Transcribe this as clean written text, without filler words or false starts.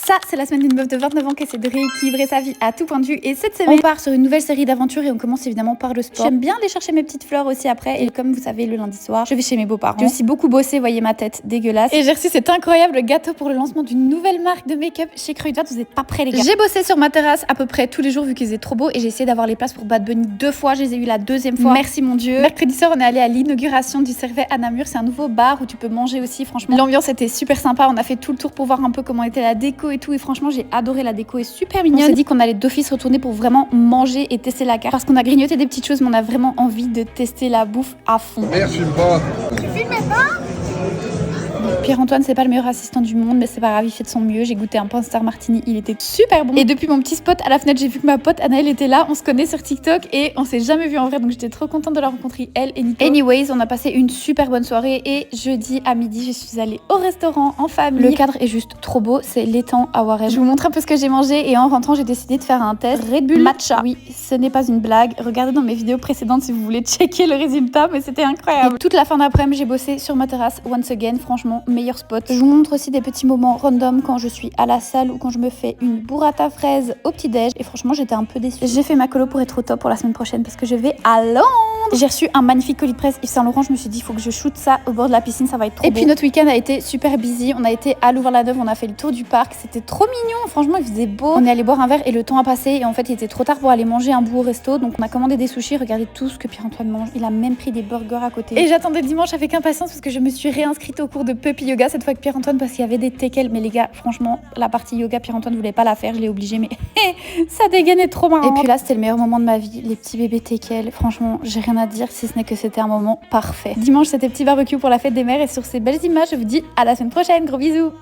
Ça, c'est la semaine d'une meuf de 29 ans qui essaie de rééquilibrer sa vie à tout point de vue. Et cette semaine, on part sur une nouvelle série d'aventures et on commence évidemment par le sport. J'aime bien aller chercher mes petites fleurs aussi après. Et comme vous savez, le lundi soir, je vais chez mes beaux-parents. J'ai aussi beaucoup bossé, voyez ma tête dégueulasse. Et j'ai reçu cet incroyable gâteau pour le lancement d'une nouvelle marque de make-up chez Kruidvat. Vous êtes pas prêts, les gars. J'ai bossé sur ma terrasse à peu près tous les jours vu qu'ils étaient trop beaux et j'ai essayé d'avoir les places pour Bad Bunny 2 fois. Je les ai eu la 2e fois. Merci mon Dieu. Mercredi soir, on est allé à l'inauguration du Cervet à Namur. C'est un nouveau bar où tu peux manger aussi. Franchement, l'ambiance était super sympa. On a fait tout le tour pour voir un peu comment était la déco et tout. Et franchement, j'ai adoré, la déco est super mignonne. On s'est dit qu'on allait d'office retourner pour vraiment manger et tester la carte parce qu'on a grignoté des petites choses mais on a vraiment envie de tester la bouffe à fond. Merde, filme pas. Tu filmes pas? Pierre-Antoine, c'est pas le meilleur assistant du monde, mais c'est pas grave, il fait de son mieux. J'ai goûté un pain star martini, il était super bon. Et depuis mon petit spot à la fenêtre, j'ai vu que ma pote Anaëlle était là. On se connaît sur TikTok et on s'est jamais vu en vrai, donc j'étais trop contente de la rencontrer, elle et Nico. Anyways, on a passé une super bonne soirée et jeudi à midi, je suis allée au restaurant en famille. Le cadre est juste trop beau, c'est l'étang à Warren. Je vous montre un peu ce que j'ai mangé et en rentrant, j'ai décidé de faire un test Red Bull matcha. Oui, ce n'est pas une blague. Regardez dans mes vidéos précédentes si vous voulez checker le résultat, mais c'était incroyable. Et toute la fin d'après-midi, j'ai bossé sur ma terrasse once again, franchement, meilleur spot. Je vous montre aussi des petits moments random quand je suis à la salle ou quand je me fais une burrata fraise au petit-déj. Et franchement, j'étais un peu déçue. J'ai fait ma colo pour être au top pour la semaine prochaine parce que je vais à Londres. J'ai reçu un magnifique colis de presse Yves Saint Laurent. Je me suis dit, il faut que je shoote ça au bord de la piscine, ça va être trop beau. Et puis notre week-end a été super busy. On a été à Louvain-la-Neuve, on a fait le tour du parc. C'était trop mignon. Franchement, il faisait beau. On est allé boire un verre et le temps a passé. Et en fait, il était trop tard pour aller manger un bout au resto. Donc, on a commandé des sushis. Regardez tout ce que Pierre-Antoine mange. Il a même pris des burgers à côté. Et j'attendais le dimanche avec impatience parce que je me suis réinscrite au cours de Puppy Yoga cette fois avec Pierre-Antoine parce qu'il y avait des teckels. Mais les gars, franchement, la partie yoga, Pierre-Antoine voulait pas la faire. Je l'ai obligé, mais ça dégainait trop marrant. Et puis là, c'était le meilleur moment de ma vie. Les petits bébés teckels. Franchement, j'ai rien à dire si ce n'est que c'était un moment parfait. Dimanche, c'était petit barbecue pour la fête des mères. Et sur ces belles images, je vous dis à la semaine prochaine. Gros bisous.